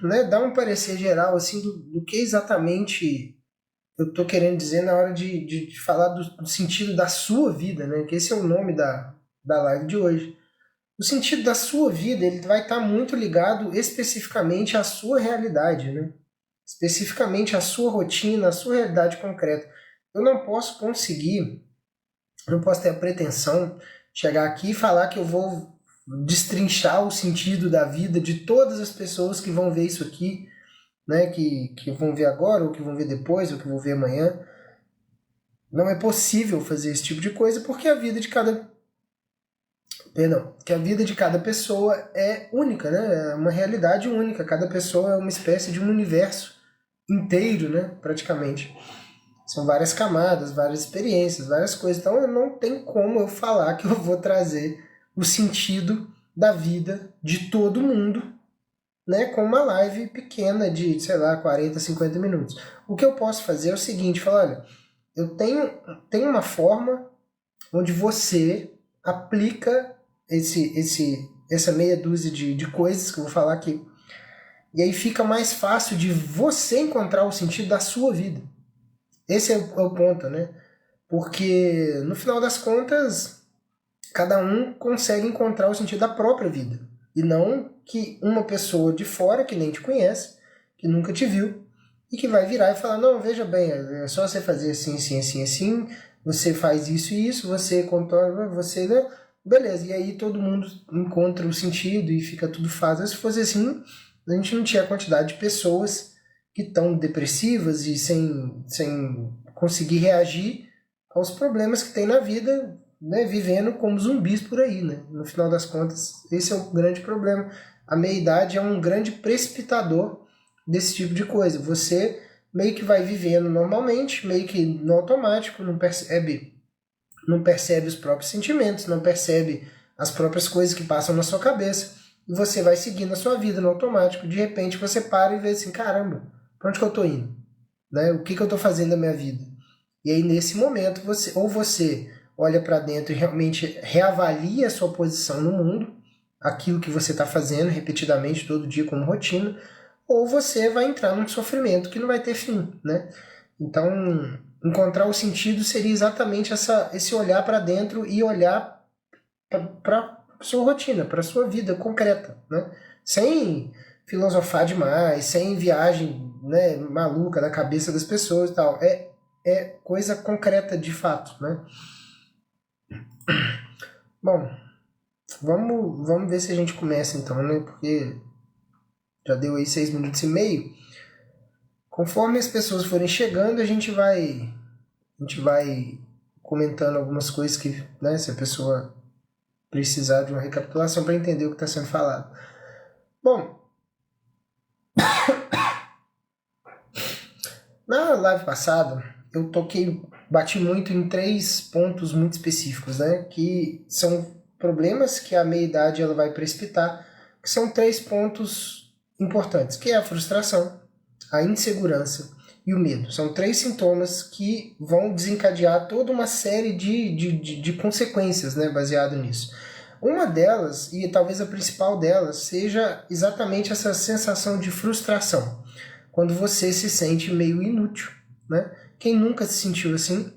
né, dar um parecer geral assim do que exatamente eu estou querendo dizer na hora de falar do sentido da sua vida, né? Que esse é o nome da live de hoje. O sentido da sua vida ele vai estar muito ligado especificamente à sua realidade, né? Especificamente à sua rotina, à sua realidade concreta. Eu não posso conseguir, não posso ter a pretensão de chegar aqui e falar que eu vou destrinchar o sentido da vida de todas as pessoas que vão ver isso aqui, né, que vão ver agora, ou que vão ver depois, ou que vão ver amanhã. Não é possível fazer esse tipo de coisa porque a vida de cada, perdão, que a vida de cada pessoa é única, né? É uma realidade única. Cada pessoa é uma espécie de um universo inteiro, né? Praticamente. São várias camadas, várias experiências, várias coisas. Então não tem como eu falar que eu vou trazer o sentido da vida de todo mundo, né, com uma live pequena de, sei lá, 40, 50 minutos. O que eu posso fazer é o seguinte, falar, olha, eu tenho uma forma onde você aplica essa meia dúzia de coisas que eu vou falar aqui. E aí fica mais fácil de você encontrar o sentido da sua vida. Esse é o ponto, né? Porque, no final das contas, cada um consegue encontrar o sentido da própria vida. E não que uma pessoa de fora, que nem te conhece, que nunca te viu, e que vai virar e falar, não, veja bem, é só você fazer assim, assim, assim, assim, você faz isso e isso, você contorna, você... Né? Beleza, e aí todo mundo encontra o sentido e fica tudo fácil. Se fosse assim, a gente não tinha a quantidade de pessoas que estão depressivas e sem conseguir reagir aos problemas que tem na vida, né, vivendo como zumbis por aí, né? No final das contas, esse é o grande problema. A meia-idade é um grande precipitador desse tipo de coisa. Você meio que vai vivendo normalmente, meio que no automático, não percebe os próprios sentimentos, não percebe as próprias coisas que passam na sua cabeça, e você vai seguindo a sua vida no automático. De repente você para e vê assim, caramba, para onde que eu estou indo? Né? O que eu estou fazendo da minha vida? E aí nesse momento você olha para dentro e realmente reavalia a sua posição no mundo, aquilo que você está fazendo repetidamente todo dia como rotina, ou você vai entrar num sofrimento que não vai ter fim, né? Então, encontrar o sentido seria exatamente esse olhar para dentro e olhar para sua rotina, para sua vida concreta, né? Sem filosofar demais, sem viagem, né, maluca da cabeça das pessoas e tal. É coisa concreta de fato, né? Bom, vamos ver se a gente começa então, né? Porque já deu aí 6 minutos e meio. Conforme as pessoas forem chegando, a gente vai comentando algumas coisas que, né, se a pessoa precisar de uma recapitulação para entender o que está sendo falado. Bom, na live passada eu bati muito em 3 pontos muito específicos, né, que são problemas que a meia-idade ela vai precipitar, que são 3 pontos importantes, que é a frustração, a insegurança e o medo. São 3 sintomas que vão desencadear toda uma série de consequências, né, baseado nisso. Uma delas, e talvez a principal delas, seja exatamente essa sensação de frustração, quando você se sente meio inútil, né? Quem nunca se sentiu assim?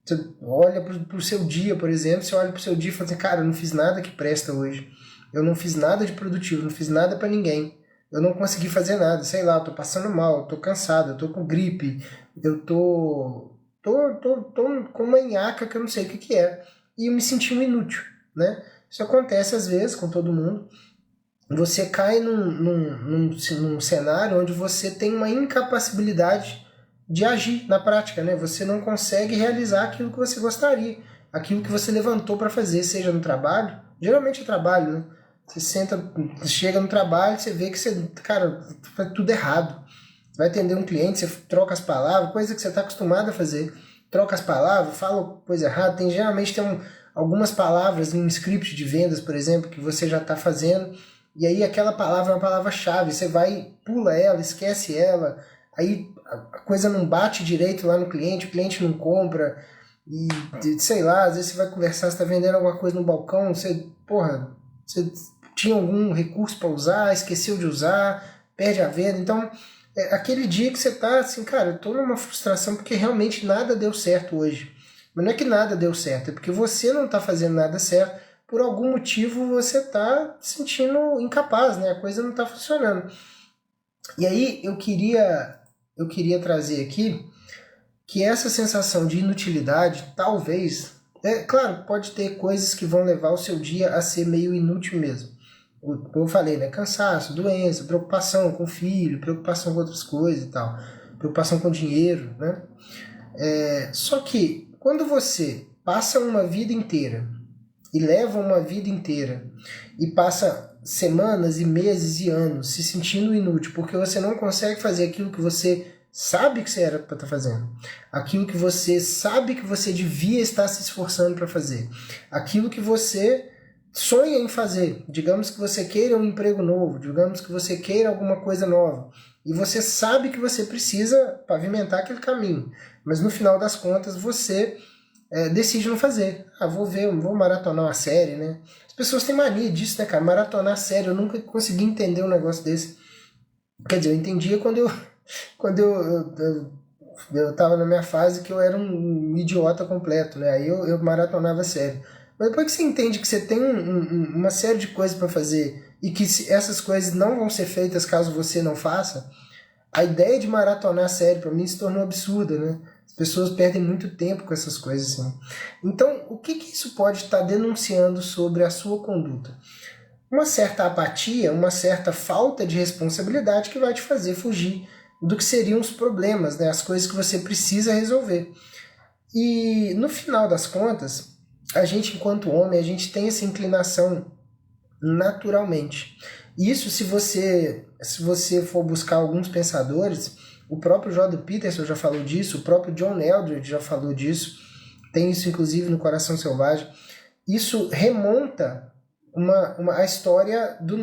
Você olha para o seu dia, por exemplo, você olha para o seu dia e fala assim, cara, eu não fiz nada que presta hoje, eu não fiz nada de produtivo, não fiz nada para ninguém, eu não consegui fazer nada, sei lá, eu tô passando mal, eu tô cansado, eu tô com gripe, eu tô com uma nhaca que eu não sei o que é, e eu me senti um inútil, né? Isso acontece às vezes com todo mundo. Você cai num cenário onde você tem uma incapacidade de agir na prática, né? Você não consegue realizar aquilo que você gostaria, aquilo que você levantou para fazer, seja no trabalho, geralmente é trabalho, né? Você chega no trabalho, você vê que você, cara, faz tudo errado. Você vai atender um cliente, você troca as palavras, coisa que você está acostumado a fazer. Troca as palavras, fala coisa errada. Geralmente tem algumas palavras em um script de vendas, por exemplo, que você já está fazendo, e aí aquela palavra é uma palavra-chave, você vai, pula ela, esquece ela, aí a coisa não bate direito lá no cliente, o cliente não compra, e sei lá, às vezes você vai conversar, você está vendendo alguma coisa no balcão, você tinha algum recurso para usar, esqueceu de usar, perde a venda. Então, aquele dia que você tá assim, cara, eu tô numa frustração porque realmente nada deu certo hoje. Mas não é que nada deu certo, é porque você não tá fazendo nada certo. Por algum motivo você tá se sentindo incapaz, né? A coisa não tá funcionando. E aí eu queria trazer aqui que essa sensação de inutilidade, talvez, claro, pode ter coisas que vão levar o seu dia a ser meio inútil mesmo. Como eu falei, né? Cansaço, doença, preocupação com o filho, preocupação com outras coisas e tal, preocupação com dinheiro, né? Só que quando você passa uma vida inteira e leva uma vida inteira e passa semanas e meses e anos se sentindo inútil porque você não consegue fazer aquilo que você sabe que você era para estar fazendo, aquilo que você sabe que você devia estar se esforçando para fazer, aquilo que você sonha em fazer, digamos que você queira um emprego novo, digamos que você queira alguma coisa nova, e você sabe que você precisa pavimentar aquele caminho, mas no final das contas você decide não fazer. Vou maratonar uma série, né? As pessoas têm mania disso, né, cara? Maratonar série, eu nunca consegui entender um negócio desse. Quer dizer, eu entendia quando eu tava na minha fase que eu era um idiota completo, né? Aí eu maratonava série. Mas depois que você entende que você tem uma série de coisas para fazer e que essas coisas não vão ser feitas caso você não faça, a ideia de maratonar série para mim se tornou absurda, né? As pessoas perdem muito tempo com essas coisas assim. Então, o que isso pode estar denunciando sobre a sua conduta? Uma certa apatia, uma certa falta de responsabilidade que vai te fazer fugir do que seriam os problemas, né? As coisas que você precisa resolver. E no final das contas, a gente enquanto homem, a gente tem essa inclinação naturalmente. Isso se você for buscar alguns pensadores, o próprio Jordan Peterson já falou disso, o próprio John Eldredge já falou disso, tem isso inclusive no Coração Selvagem. Isso remonta a história do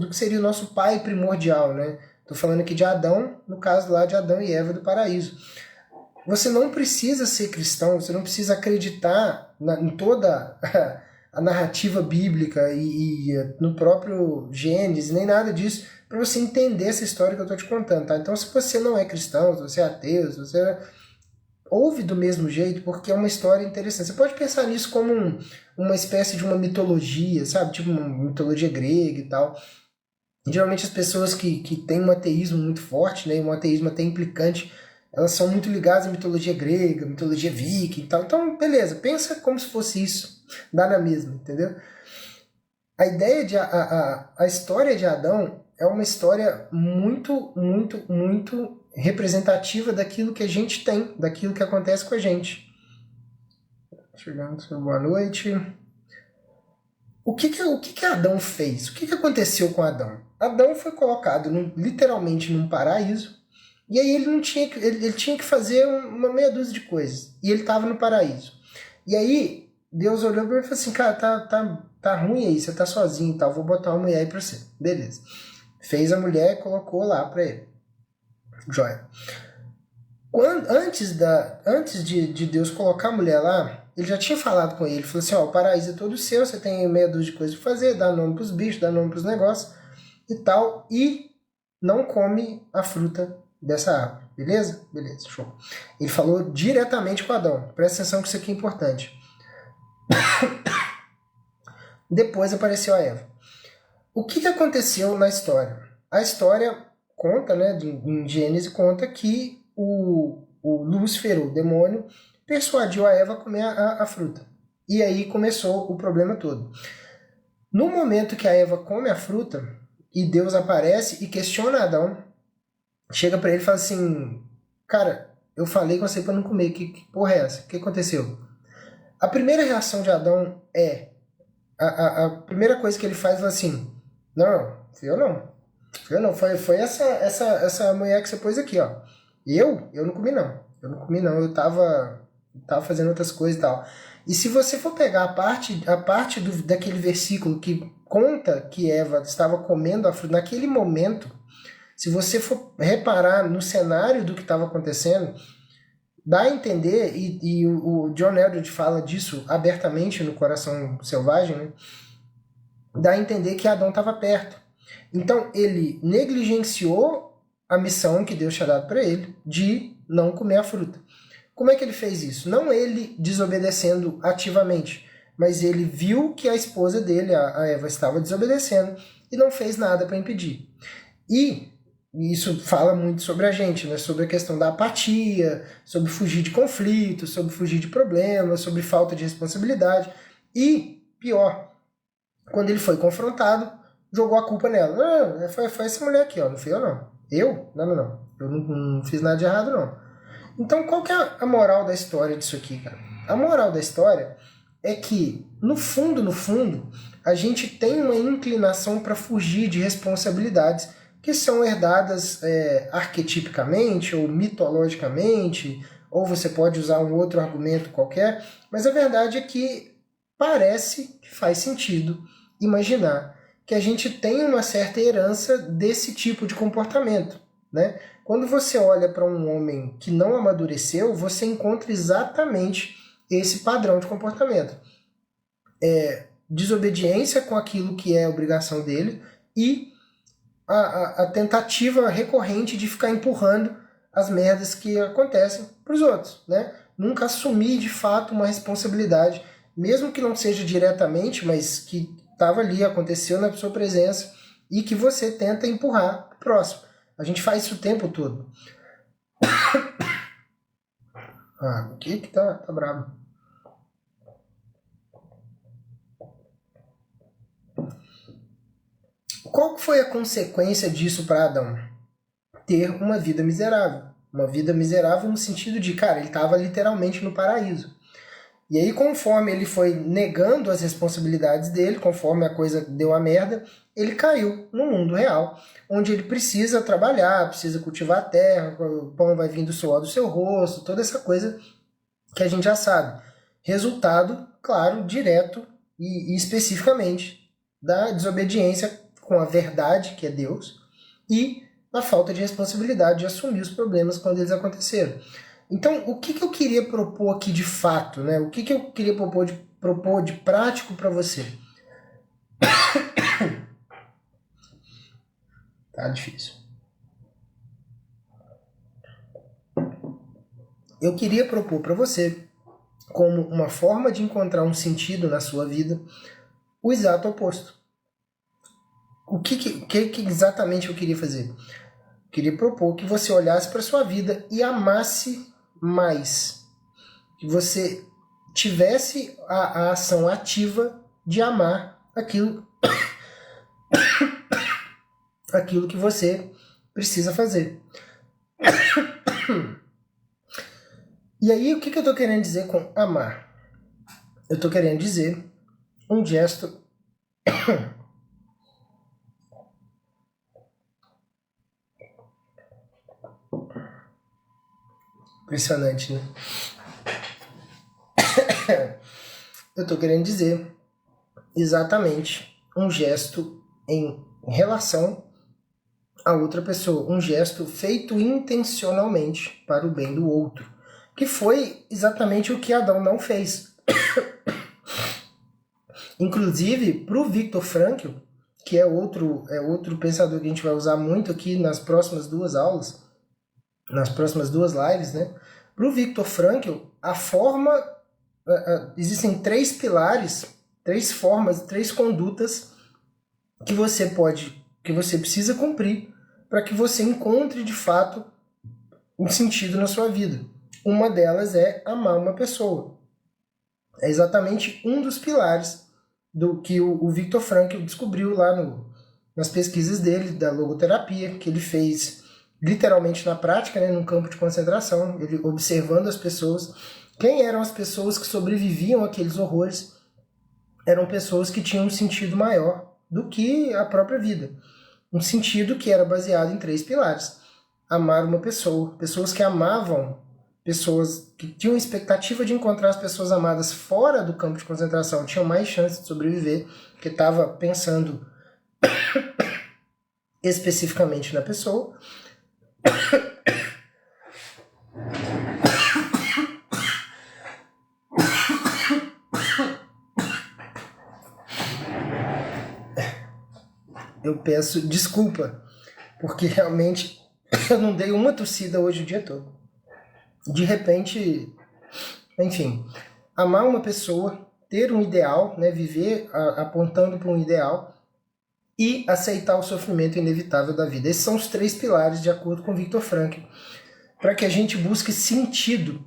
que seria o nosso pai primordial, né? Tô falando aqui de Adão, no caso lá de Adão e Eva do paraíso. Você não precisa ser cristão, você não precisa acreditar em toda a narrativa bíblica e no próprio Gênesis, nem nada disso, para você entender essa história que eu estou te contando, tá? Então, se você não é cristão, se você é ateu, se você ouve do mesmo jeito, porque é uma história interessante. Você pode pensar nisso como uma espécie de uma mitologia, sabe? Tipo uma mitologia grega e tal. Geralmente as pessoas que têm um ateísmo muito forte, né, um ateísmo até implicante, elas são muito ligadas à mitologia grega, mitologia viking e tal. Então, beleza, pensa como se fosse isso, dá na mesma, entendeu? A ideia a história de Adão é uma história muito, muito, muito representativa daquilo que a gente tem, daquilo que acontece com a gente. Chegando, boa noite. O que Adão fez? O que aconteceu com Adão? Adão foi colocado literalmente num paraíso, e aí ele tinha que fazer uma meia dúzia de coisas, e ele estava no paraíso. E aí Deus olhou para ele e falou assim, cara, tá ruim aí, você tá sozinho e tal, vou botar uma mulher aí pra você. Beleza. Fez a mulher e colocou lá pra ele. Joia. Antes de Deus colocar a mulher lá, ele já tinha falado com ele, falou assim, ó, o paraíso é todo seu, você tem meia dúzia de coisas pra fazer, dá nome pros bichos, dá nome pros negócios e tal, e não come a fruta dessa árvore, beleza? Beleza, show. Ele falou diretamente com Adão, presta atenção que isso aqui é importante. Depois apareceu a Eva. O que aconteceu na história? A história conta, né, em Gênesis conta que o Lúcifer, o demônio, persuadiu a Eva a comer a fruta. E aí começou o problema todo. No momento que a Eva come a fruta, e Deus aparece e questiona Adão, chega para ele e fala assim, cara, eu falei com você para não comer, que porra é essa? O que aconteceu? A primeira reação de Adão a primeira coisa que ele faz é assim, não, fui eu não, foi essa mulher que você pôs aqui, ó. Eu não comi não, eu tava fazendo outras coisas e tal. E se você for pegar a parte daquele versículo que conta que Eva estava comendo a fruta naquele momento, se você for reparar no cenário do que estava acontecendo, dá a entender, e o John Eldredge fala disso abertamente no Coração Selvagem, né? Dá a entender que Adão estava perto. Então ele negligenciou a missão que Deus tinha dado para ele de não comer a fruta. Como é que ele fez isso? Não ele desobedecendo ativamente, mas ele viu que a esposa dele, a Eva, estava desobedecendo e não fez nada para impedir. E isso fala muito sobre a gente, né? Sobre a questão da apatia, sobre fugir de conflitos, sobre fugir de problemas, sobre falta de responsabilidade. E, pior, quando ele foi confrontado, jogou a culpa nela. Não, foi essa mulher aqui, ó, não fui eu não. Eu? Não. Eu não fiz nada de errado, não. Então, qual que é a moral da história disso aqui, cara? A moral da história é que, no fundo, a gente tem uma inclinação para fugir de responsabilidades que são herdadas arquetipicamente ou mitologicamente, ou você pode usar um outro argumento qualquer, mas a verdade é que parece que faz sentido imaginar que a gente tem uma certa herança desse tipo de comportamento, né? Quando você olha para um homem que não amadureceu, você encontra exatamente esse padrão de comportamento. Desobediência com aquilo que é obrigação dele e a tentativa recorrente de ficar empurrando as merdas que acontecem para os outros, né? Nunca assumir de fato uma responsabilidade, mesmo que não seja diretamente, mas que estava ali, aconteceu na sua presença e que você tenta empurrar para o próximo. A gente faz isso o tempo todo. O que tá bravo? Qual foi a consequência disso para Adão? Ter uma vida miserável. Uma vida miserável no sentido de, cara, ele estava literalmente no paraíso. E aí, conforme ele foi negando as responsabilidades dele, conforme a coisa deu a merda, ele caiu no mundo real, onde ele precisa trabalhar, precisa cultivar a terra, o pão vai vir do suor do seu rosto, toda essa coisa que a gente já sabe. Resultado, claro, direto e especificamente da desobediência com a verdade, que é Deus, e da falta de responsabilidade de assumir os problemas quando eles aconteceram. Então, o que eu queria propor aqui de fato, né? O que eu queria propor de prático para você? Tá difícil. Eu queria propor para você, como uma forma de encontrar um sentido na sua vida, o exato oposto. O que exatamente eu queria fazer? Eu queria propor que você olhasse para sua vida e amasse mais. Que você tivesse a ação ativa de amar aquilo que você precisa fazer. E aí, o que eu estou querendo dizer com amar? Eu estou querendo dizer um gesto impressionante, né? Eu estou querendo dizer exatamente um gesto em relação a outra pessoa, um gesto feito intencionalmente para o bem do outro, que foi exatamente o que Adão não fez. Inclusive, para o Viktor Frankl, que é outro pensador que a gente vai usar muito aqui nas próximas duas aulas, nas próximas duas lives, né? Para o Viktor Frankl, a forma... existem 3 pilares, 3 formas, 3 condutas que você precisa cumprir para que você encontre de fato um sentido na sua vida. Uma delas é amar uma pessoa. É exatamente um dos pilares do que o Viktor Frankl descobriu lá nas pesquisas dele, da logoterapia, que ele fez literalmente na prática, né, num campo de concentração, ele observando as pessoas. Quem eram as pessoas que sobreviviam àqueles horrores? Eram pessoas que tinham um sentido maior do que a própria vida. Um sentido que era baseado em 3 pilares. Amar uma pessoa, pessoas que amavam, pessoas que tinham expectativa de encontrar as pessoas amadas fora do campo de concentração, tinham mais chance de sobreviver, porque estava pensando especificamente na pessoa. eu peço desculpa, porque realmente eu não dei uma tossida hoje o dia todo. De repente, enfim, amar uma pessoa, ter um ideal, né, viver apontando para um ideal e aceitar o sofrimento inevitável da vida. Esses são os 3 pilares, de acordo com Viktor Frankl, para que a gente busque sentido.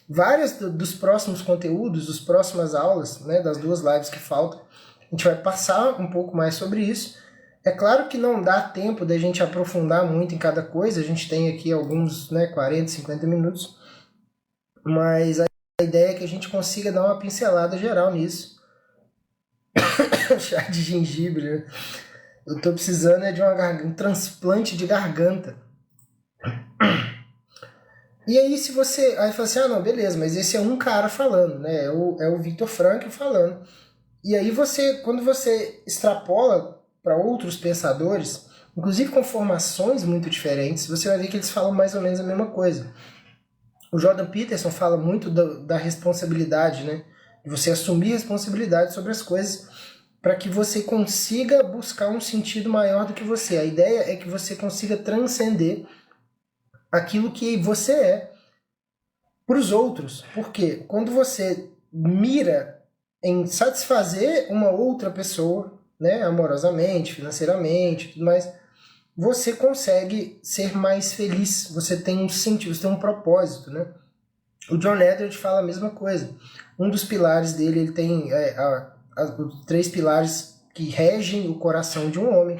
Vários dos próximos conteúdos, das próximas aulas, né, das 2 lives que faltam, a gente vai passar um pouco mais sobre isso. É claro que não dá tempo da gente aprofundar muito em cada coisa, a gente tem aqui alguns, né, 40, 50 minutos, mas a ideia é que a gente consiga dar uma pincelada geral nisso. Chá de gengibre, né? Eu tô precisando de um transplante de garganta. E aí se você... Aí fala assim, não, beleza, mas esse é um cara falando, né? É o Viktor Frankl falando. E aí quando você extrapola para outros pensadores, inclusive com formações muito diferentes, você vai ver que eles falam mais ou menos a mesma coisa. O Jordan Peterson fala muito da responsabilidade, né? De você assumir responsabilidade sobre as coisas para que você consiga buscar um sentido maior do que você. A ideia é que você consiga transcender aquilo que você é para os outros. Porque quando você mira em satisfazer uma outra pessoa, né, amorosamente, financeiramente, tudo mais, você consegue ser mais feliz. Você tem um sentido, você tem um propósito, né? O John Edwards fala a mesma coisa. Um dos pilares dele, ele tem os 3 pilares que regem o coração de um homem.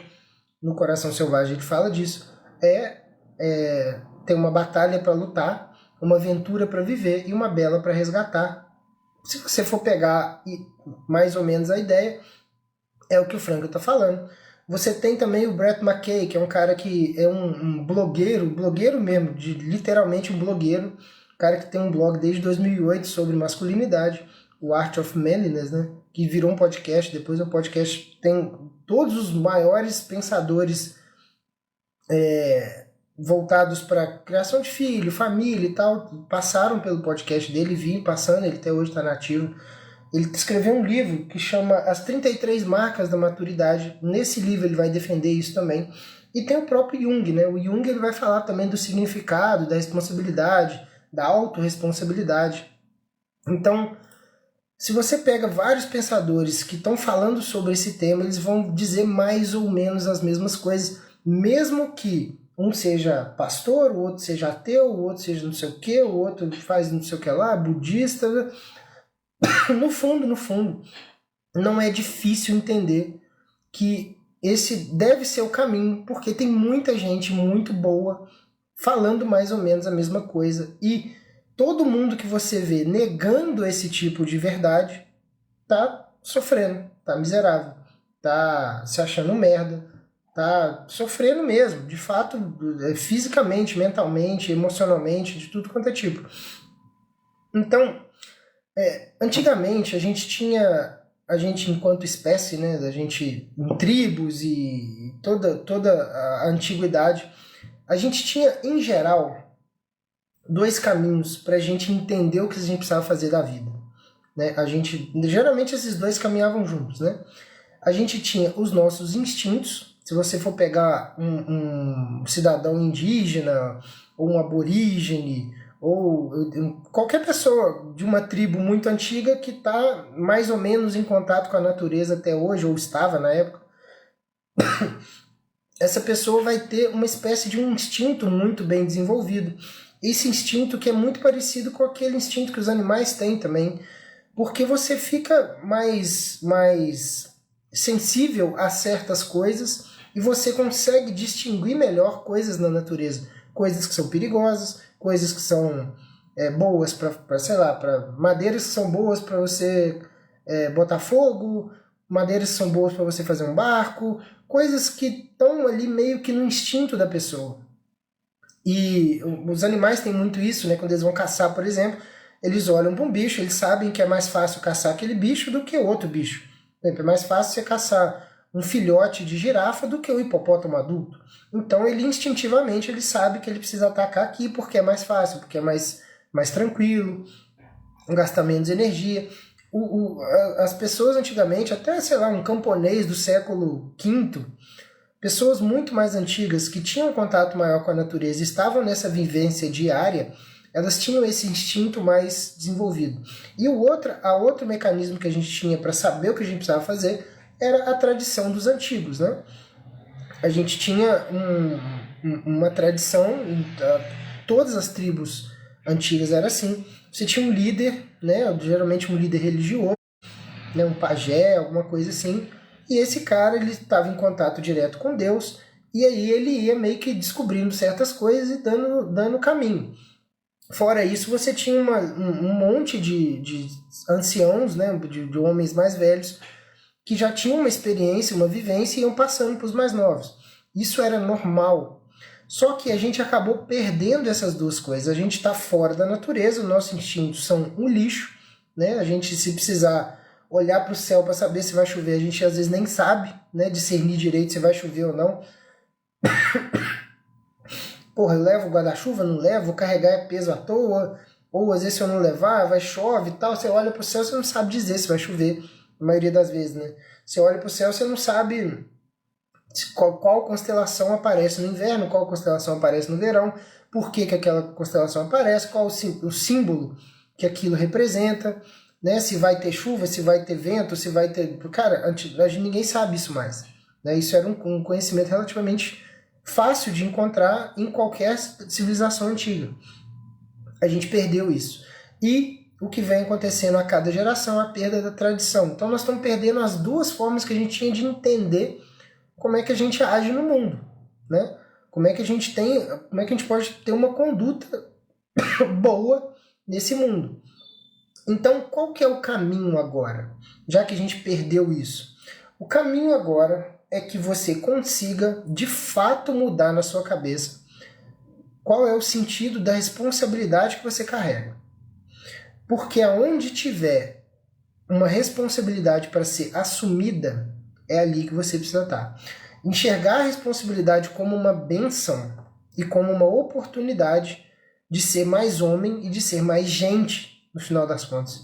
No Coração Selvagem ele fala disso. Tem uma batalha para lutar, uma aventura para viver e uma bela para resgatar. Se você for pegar mais ou menos a ideia, é o que o Frankl está falando. Você tem também o Brett McKay, que é um cara que é um blogueiro mesmo, literalmente um blogueiro, cara que tem um blog desde 2008 sobre masculinidade, o Art of Manliness, né? Que virou um podcast. Depois o podcast tem todos os maiores pensadores voltados para criação de filho, família e tal, passaram pelo podcast dele, vinha passando, ele até hoje está nativo. Ele escreveu um livro que chama As 33 Marcas da Maturidade. Nesse livro ele vai defender isso também. E tem o próprio Jung, né? O Jung ele vai falar também do significado, da responsabilidade, da autorresponsabilidade. Então, se você pega vários pensadores que estão falando sobre esse tema, eles vão dizer mais ou menos as mesmas coisas, mesmo que um seja pastor, o outro seja ateu, o outro seja não sei o que, o outro faz não sei o que lá, budista. No fundo, não é difícil entender que esse deve ser o caminho, porque tem muita gente muito boa falando mais ou menos a mesma coisa. E todo mundo que você vê negando esse tipo de verdade tá sofrendo, tá miserável, tá se achando merda, tá sofrendo mesmo, de fato, fisicamente, mentalmente, emocionalmente, de tudo quanto é tipo. Então, antigamente a gente enquanto espécie, né, a gente em tribos e toda a antiguidade, a gente tinha em geral 2 caminhos para a gente entender o que a gente precisava fazer da vida, né? Geralmente esses 2 caminhavam juntos, né? A gente tinha os nossos instintos. Se você for pegar um cidadão indígena ou um aborígene ou qualquer pessoa de uma tribo muito antiga que está mais ou menos em contato com a natureza até hoje, ou estava na época, essa pessoa vai ter uma espécie de um instinto muito bem desenvolvido. Esse instinto que é muito parecido com aquele instinto que os animais têm também, porque você fica mais sensível a certas coisas e você consegue distinguir melhor coisas na natureza. Coisas que são perigosas, coisas que são boas para, sei lá, para madeiras que são boas para você botar fogo, madeiras que são boas para você fazer um barco, coisas que estão ali meio que no instinto da pessoa. E os animais têm muito isso, né? Quando eles vão caçar, por exemplo, eles olham para um bicho, eles sabem que é mais fácil caçar aquele bicho do que outro bicho. Por exemplo, é mais fácil você caçar um filhote de girafa do que um hipopótamo adulto. Então ele instintivamente ele sabe que ele precisa atacar aqui porque é mais fácil, porque é mais tranquilo, gasta menos energia. As pessoas antigamente, até, sei lá, um camponês do século V, pessoas muito mais antigas que tinham contato maior com a natureza, estavam nessa vivência diária, elas tinham esse instinto mais desenvolvido. E a outro mecanismo que a gente tinha para saber o que a gente precisava fazer era a tradição dos antigos, né? A gente tinha uma tradição, todas as tribos antigas era assim. Você tinha um líder, né? Geralmente um líder religioso, né? Um pajé, alguma coisa assim. E esse cara, ele estava em contato direto com Deus, e aí ele ia meio que descobrindo certas coisas e dando caminho. Fora isso, você tinha um monte de anciãos, né? De homens mais velhos, que já tinham uma experiência, uma vivência e iam passando para os mais novos. Isso era normal. Só que a gente acabou perdendo essas duas coisas. A gente está fora da natureza, os nossos instintos são um lixo, né? A gente, se precisar olhar para o céu para saber se vai chover, a gente às vezes nem sabe, né, discernir direito se vai chover ou não. Porra, eu levo o guarda-chuva, não levo, vou carregar peso à toa, ou às vezes se eu não levar, vai chove e tal. Você olha para o céu, você não sabe dizer se vai chover, a maioria das vezes, né? Você olha para o céu, você não sabe qual constelação aparece no inverno, qual constelação aparece no verão, por que aquela constelação aparece, qual o símbolo que aquilo representa, né? Se vai ter chuva, se vai ter vento, se vai ter... Cara, ninguém sabe isso mais, né? Isso era um conhecimento relativamente fácil de encontrar em qualquer civilização antiga. A gente perdeu isso. E o que vem acontecendo a cada geração é a perda da tradição. Então nós estamos perdendo as duas formas que a gente tinha de entender como é que a gente age no mundo, né? Como é que a gente pode ter uma conduta boa nesse mundo. Então, qual que é o caminho agora? Já que a gente perdeu isso. O caminho agora é que você consiga, de fato, mudar na sua cabeça qual é o sentido da responsabilidade que você carrega. Porque aonde tiver uma responsabilidade para ser assumida, é ali que você precisa estar. Enxergar a responsabilidade como uma bênção e como uma oportunidade de ser mais homem e de ser mais gente, no final das contas.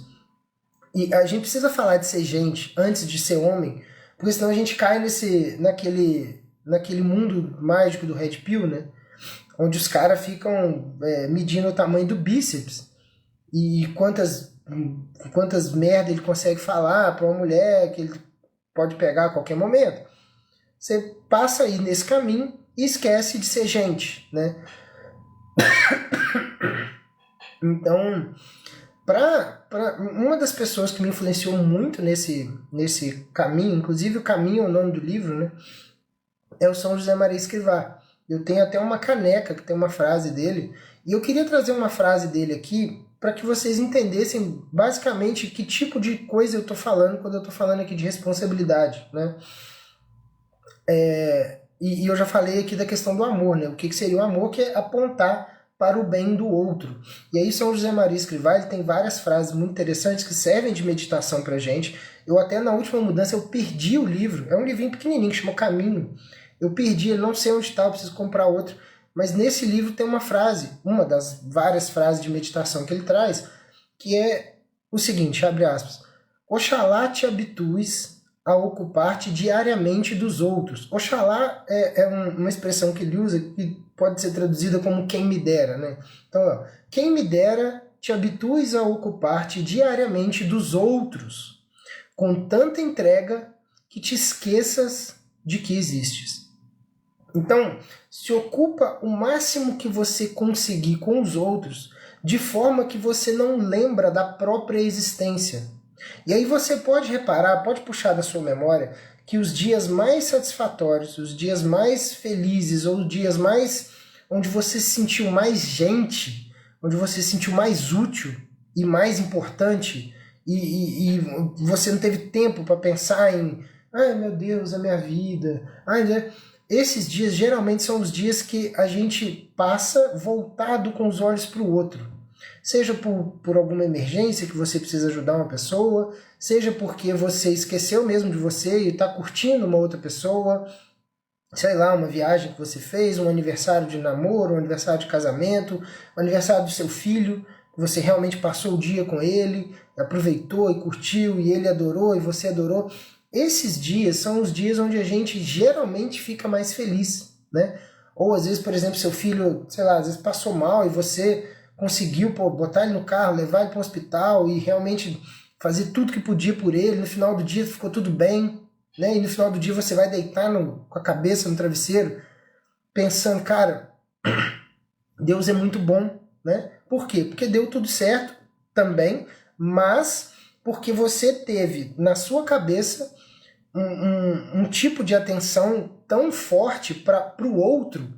E a gente precisa falar de ser gente antes de ser homem, porque senão a gente cai naquele mundo mágico do Red Pill, né? Onde os caras ficam medindo o tamanho do bíceps e quantas merda ele consegue falar para uma mulher que ele pode pegar a qualquer momento. Você passa aí nesse caminho e esquece de ser gente, né? Então, uma das pessoas que me influenciou muito nesse caminho, inclusive o caminho é o nome do livro, né? É o São José Maria Escrivá. Eu tenho até uma caneca que tem uma frase dele, e eu queria trazer uma frase dele aqui para que vocês entendessem basicamente que tipo de coisa eu estou falando quando eu estou falando aqui de responsabilidade, né? E eu já falei aqui da questão do amor, né? O que seria o amor, que é apontar para o bem do outro. E aí São José Maria Escrivá, ele tem várias frases muito interessantes que servem de meditação pra gente. Eu até na última mudança eu perdi o livro, é um livrinho pequenininho que chama Caminho. Eu perdi, eu não sei onde está, eu preciso comprar outro. Mas nesse livro tem uma frase, uma das várias frases de meditação que ele traz, que é o seguinte, abre aspas: Oxalá te habitues a ocupar-te diariamente dos outros. Oxalá é uma expressão que ele usa que pode ser traduzida como quem me dera, né? Então, ó, quem me dera te habitues a ocupar-te diariamente dos outros, com tanta entrega que te esqueças de que existes. Então, se ocupa o máximo que você conseguir com os outros, de forma que você não lembra da própria existência. E aí você pode reparar, pode puxar da sua memória, que os dias mais satisfatórios, os dias mais felizes, ou os dias mais onde você se sentiu mais gente, onde você se sentiu mais útil e mais importante, e você não teve tempo para pensar em ai meu Deus, a minha vida, esses dias geralmente são os dias que a gente passa voltado com os olhos para o outro. Seja por alguma emergência que você precisa ajudar uma pessoa, seja porque você esqueceu mesmo de você e está curtindo uma outra pessoa, sei lá, uma viagem que você fez, um aniversário de namoro, um aniversário de casamento, um aniversário do seu filho. você realmente passou o dia com ele, aproveitou e curtiu, e ele adorou e você adorou. Esses dias são os dias onde a gente geralmente fica mais feliz, né? Ou às vezes, por exemplo, seu filho, sei lá, às vezes passou mal e você conseguiu botar ele no carro, levar ele para o hospital e realmente fazer tudo que podia por ele. No final do dia ficou tudo bem, né? E no final do dia você vai deitar com a cabeça no travesseiro pensando, cara, Deus é muito bom, né? Por quê? Porque deu tudo certo também, mas porque você teve na sua cabeça um tipo de atenção tão forte para o outro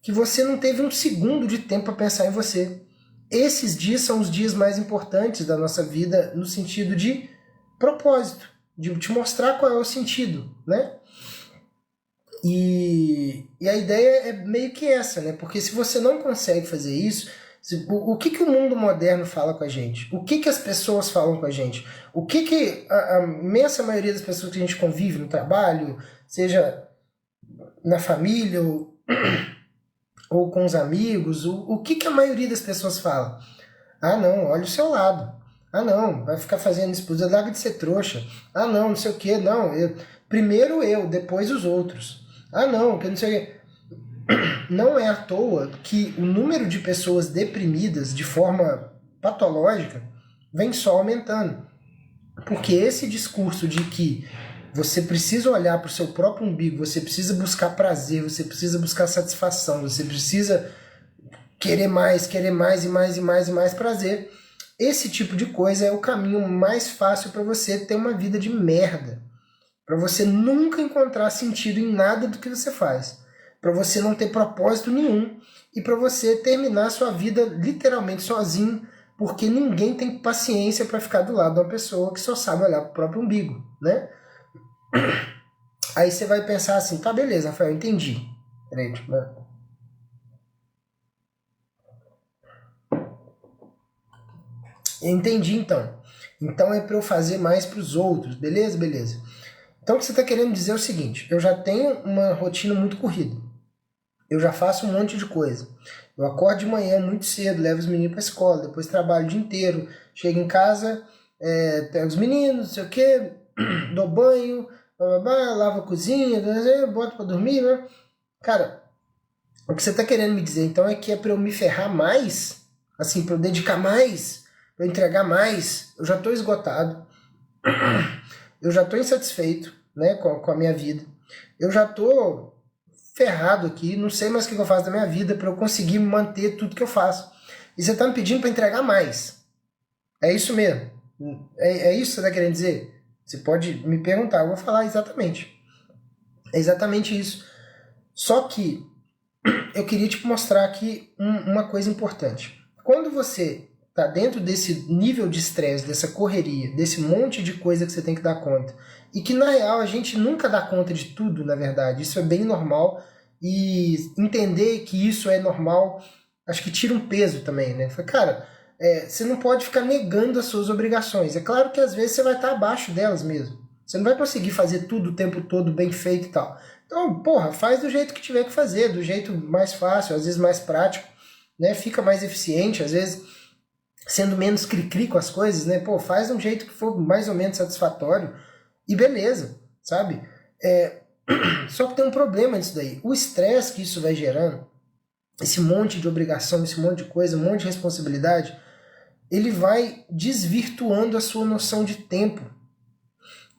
que você não teve um segundo de tempo para pensar em você. Esses dias são os dias mais importantes da nossa vida no sentido de propósito, de te mostrar qual é o sentido, né? E a ideia é meio que essa, né? Porque se você não consegue fazer isso, o que o mundo moderno fala com a gente? O que as pessoas falam com a gente? O que a imensa maioria das pessoas que a gente convive no trabalho, seja na família ou com os amigos, o que a maioria das pessoas fala? Ah, não, olha o seu lado. Ah, não, vai ficar fazendo isso, larga de ser trouxa. Ah, não sei o que, não. Primeiro eu, depois os outros. Ah, não, que não sei o que. Não é à toa que o número de pessoas deprimidas de forma patológica vem só aumentando. Porque esse discurso de que você precisa olhar para o seu próprio umbigo, você precisa buscar prazer, você precisa buscar satisfação, você precisa querer mais e mais prazer. Esse tipo de coisa é o caminho mais fácil para você ter uma vida de merda. Para você nunca encontrar sentido em nada do que você faz. Para você não ter propósito nenhum. E para você terminar sua vida literalmente sozinho, porque ninguém tem paciência para ficar do lado de uma pessoa que só sabe olhar para o próprio umbigo, né? Aí você vai pensar assim, tá, beleza, Rafael, entendi. Peraí, entendi então. Então é para eu fazer mais para os outros, beleza? Beleza. Então o que você está querendo dizer é o seguinte, eu já tenho uma rotina muito corrida. Eu já faço um monte de coisa. Eu acordo de manhã muito cedo, levo os meninos para a escola, depois trabalho o dia inteiro, chego em casa, pego os meninos, não sei o que, dou banho, lavo a cozinha, boto para dormir, né? Cara, o que você está querendo me dizer então é que é para eu me ferrar mais, assim, para eu dedicar mais, para eu entregar mais, eu já estou esgotado, eu já estou insatisfeito, né, com a minha vida, eu já estou ferrado aqui, não sei mais o que eu faço da minha vida para eu conseguir manter tudo que eu faço. E você está me pedindo para entregar mais. É isso mesmo? É isso que você está querendo dizer? Você pode me perguntar, eu vou falar exatamente. É exatamente isso. Só que eu queria te mostrar aqui uma coisa importante. Quando você está dentro desse nível de estresse, dessa correria, desse monte de coisa que você tem que dar conta, e que na real a gente nunca dá conta de tudo, na verdade, isso é bem normal, e entender que isso é normal, acho que tira um peso também, né? Cara, você não pode ficar negando as suas obrigações. É claro que às vezes você vai estar abaixo delas mesmo. Você não vai conseguir fazer tudo o tempo todo bem feito e tal. Então, porra, faz do jeito que tiver que fazer, do jeito mais fácil, às vezes mais prático, né? Fica mais eficiente, às vezes sendo menos cri-cri com as coisas, né? Pô, faz de um jeito que for mais ou menos satisfatório e beleza, sabe? Só que tem um problema nisso daí. O estresse que isso vai gerando, esse monte de obrigação, esse monte de coisa, um monte de responsabilidade, ele vai desvirtuando a sua noção de tempo.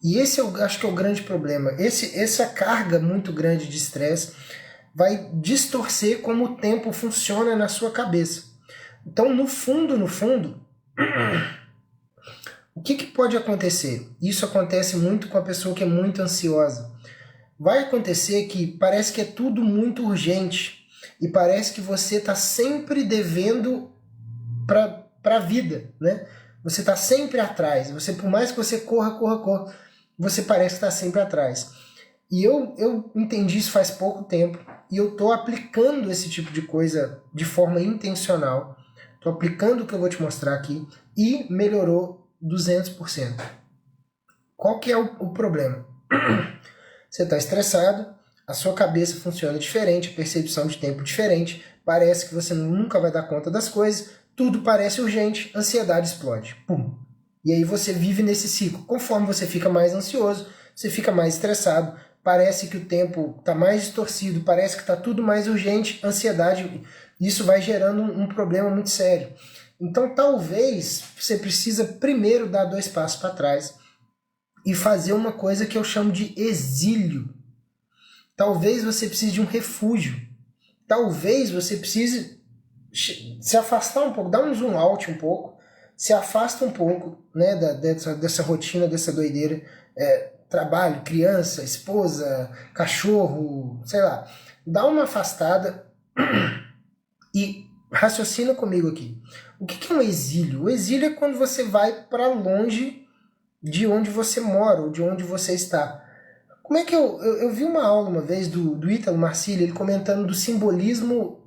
E esse eu acho que é o grande problema. Essa carga muito grande de estresse vai distorcer como o tempo funciona na sua cabeça. Então, no fundo, o que pode acontecer? Isso acontece muito com a pessoa que é muito ansiosa. Vai acontecer que parece que é tudo muito urgente e parece que você está sempre devendo para a vida, né? Você está sempre atrás. Você, por mais que você corra, você parece estar sempre atrás. E eu entendi isso faz pouco tempo e eu estou aplicando esse tipo de coisa de forma intencional. Estou aplicando o que eu vou te mostrar aqui e melhorou 200%. Qual que é o problema? Você está estressado, a sua cabeça funciona diferente, a percepção de tempo diferente, parece que você nunca vai dar conta das coisas, tudo parece urgente, ansiedade explode. Pum. E aí você vive nesse ciclo. Conforme você fica mais ansioso, você fica mais estressado, parece que o tempo está mais distorcido, parece que está tudo mais urgente, ansiedade, isso vai gerando um problema muito sério. Então talvez você precisa primeiro dar 2 passos para trás e fazer uma coisa que eu chamo de exílio. Talvez você precise de um refúgio. Talvez você precise se afastar um pouco, dar um zoom out um pouco, se afasta um pouco, né, dessa rotina, dessa doideira, trabalho, criança, esposa, cachorro, sei lá. Dá uma afastada e raciocina comigo aqui. O que é um exílio? O exílio é quando você vai para longe de onde você mora ou de onde você está. Como é que eu vi uma aula uma vez do Ítalo Marcílio, ele comentando do simbolismo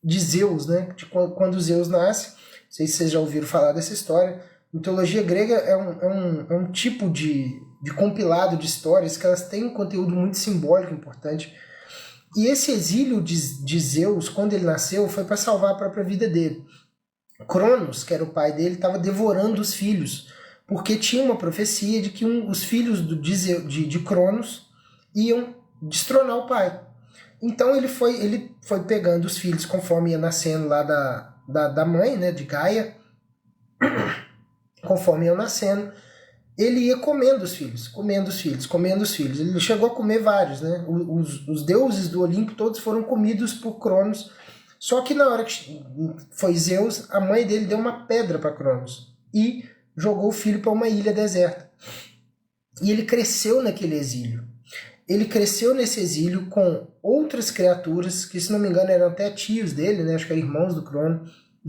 de Zeus, né? De quando Zeus nasce. Não sei se vocês já ouviram falar dessa história. Mitologia grega é um tipo de compilado de histórias que elas têm um conteúdo muito simbólico importante. E esse exílio de Zeus, quando ele nasceu, foi para salvar a própria vida dele. Cronos, que era o pai dele, estava devorando os filhos, porque tinha uma profecia de que os filhos de Cronos iam destronar o pai. Então ele foi pegando os filhos conforme ia nascendo lá da mãe, né, de Gaia, conforme iam nascendo, ele ia comendo os filhos. Ele chegou a comer vários, né? Os deuses do Olimpo todos foram comidos por Cronos. Só que na hora que foi Zeus, a mãe dele deu uma pedra para Cronos e jogou o filho para uma ilha deserta. E ele cresceu naquele exílio. Ele cresceu nesse exílio com outras criaturas, que se não me engano eram até tios dele, né? Acho que eram irmãos do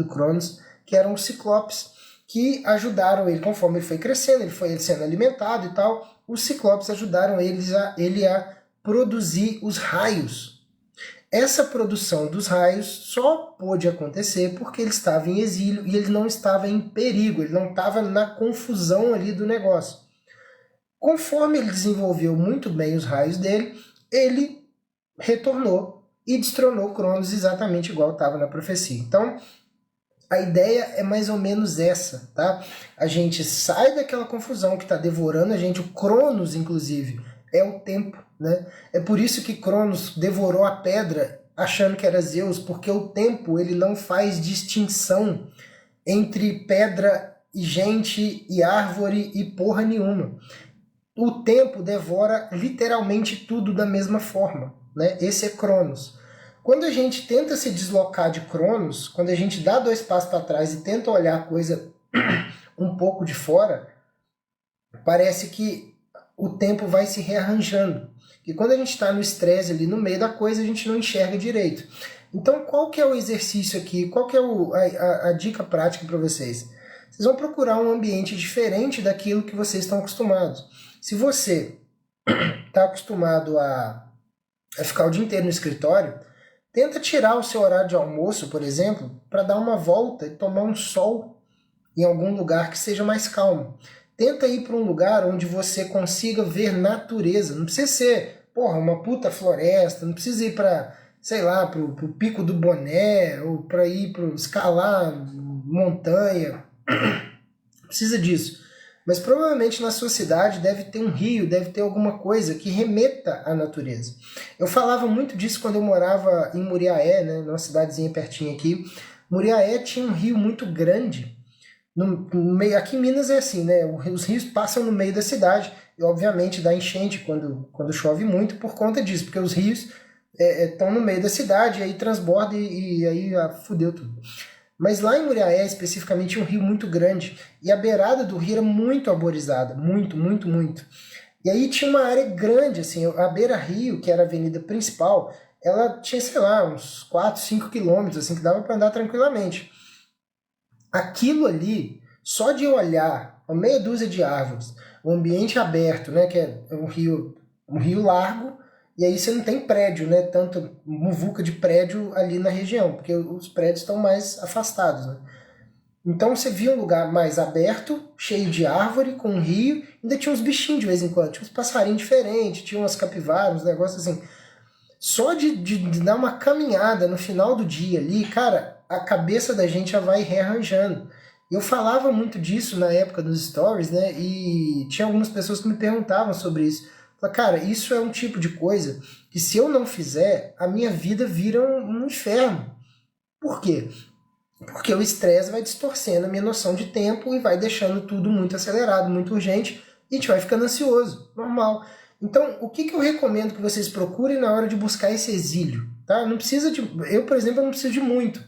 Cronos, que eram os ciclopes, que ajudaram ele, conforme ele foi crescendo, ele foi sendo alimentado e tal, os ciclopes ajudaram ele a produzir os raios. Essa produção dos raios só pôde acontecer porque ele estava em exílio e ele não estava em perigo, ele não estava na confusão ali do negócio. Conforme ele desenvolveu muito bem os raios dele, ele retornou e destronou Cronos exatamente igual estava na profecia. Então, a ideia é mais ou menos essa, tá? A gente sai daquela confusão que está devorando a gente, o Cronos, inclusive, é o tempo, né? É por isso que Cronos devorou a pedra achando que era Zeus, porque o tempo ele não faz distinção entre pedra e gente e árvore e porra nenhuma. O tempo devora literalmente tudo da mesma forma, né? Esse é Cronos. Quando a gente tenta se deslocar de Cronos, quando a gente dá 2 passos para trás e tenta olhar a coisa um pouco de fora, parece que o tempo vai se rearranjando. E quando a gente está no estresse ali no meio da coisa, a gente não enxerga direito. Então, qual que é o exercício aqui? Qual que é a dica prática para vocês? Vocês vão procurar um ambiente diferente daquilo que vocês estão acostumados. Se você está acostumado a ficar o dia inteiro no escritório, tenta tirar o seu horário de almoço, por exemplo, para dar uma volta e tomar um sol em algum lugar que seja mais calmo. Tenta ir para um lugar onde você consiga ver natureza. Não precisa ser, uma puta floresta, não precisa ir para, sei lá, pro Pico do Boné, ou para ir para escalar montanha. Não precisa disso. Mas provavelmente na sua cidade deve ter um rio, deve ter alguma coisa que remeta à natureza. Eu falava muito disso quando eu morava em Muriaé, né, numa cidadezinha pertinho aqui. Muriaé tinha um rio muito grande. No meio, aqui em Minas é assim, né? Os rios passam no meio da cidade e obviamente dá enchente quando chove muito por conta disso, porque os rios estão no meio da cidade, aí transborda e aí fudeu tudo. Mas lá em Muriaé, especificamente, tinha um rio muito grande e a beirada do rio era muito arborizada, muito, muito, muito. E aí tinha uma área grande, assim, a beira-rio, que era a avenida principal, ela tinha, sei lá, uns 4, 5 quilômetros, assim, que dava para andar tranquilamente. Aquilo ali, só de olhar a meia dúzia de árvores, o ambiente aberto, né, que é um rio largo, e aí você não tem prédio, né, tanto muvuca de prédio ali na região, porque os prédios estão mais afastados, né? Então você via um lugar mais aberto, cheio de árvore, com um rio, ainda tinha uns bichinhos de vez em quando, tinha uns passarinhos diferentes, tinha umas capivaras, uns negócios assim. só de dar uma caminhada no final do dia ali, cara, a cabeça da gente já vai rearranjando. Eu falava muito disso na época dos stories, né? E tinha algumas pessoas que me perguntavam sobre isso. Falei, cara, isso é um tipo de coisa que se eu não fizer, a minha vida vira um inferno. Por quê? Porque o estresse vai distorcendo a minha noção de tempo e vai deixando tudo muito acelerado, muito urgente, e a gente vai ficando ansioso, normal. Então, o que eu recomendo que vocês procurem na hora de buscar esse exílio? Tá? Não precisa de. Eu, por exemplo, não preciso de muito.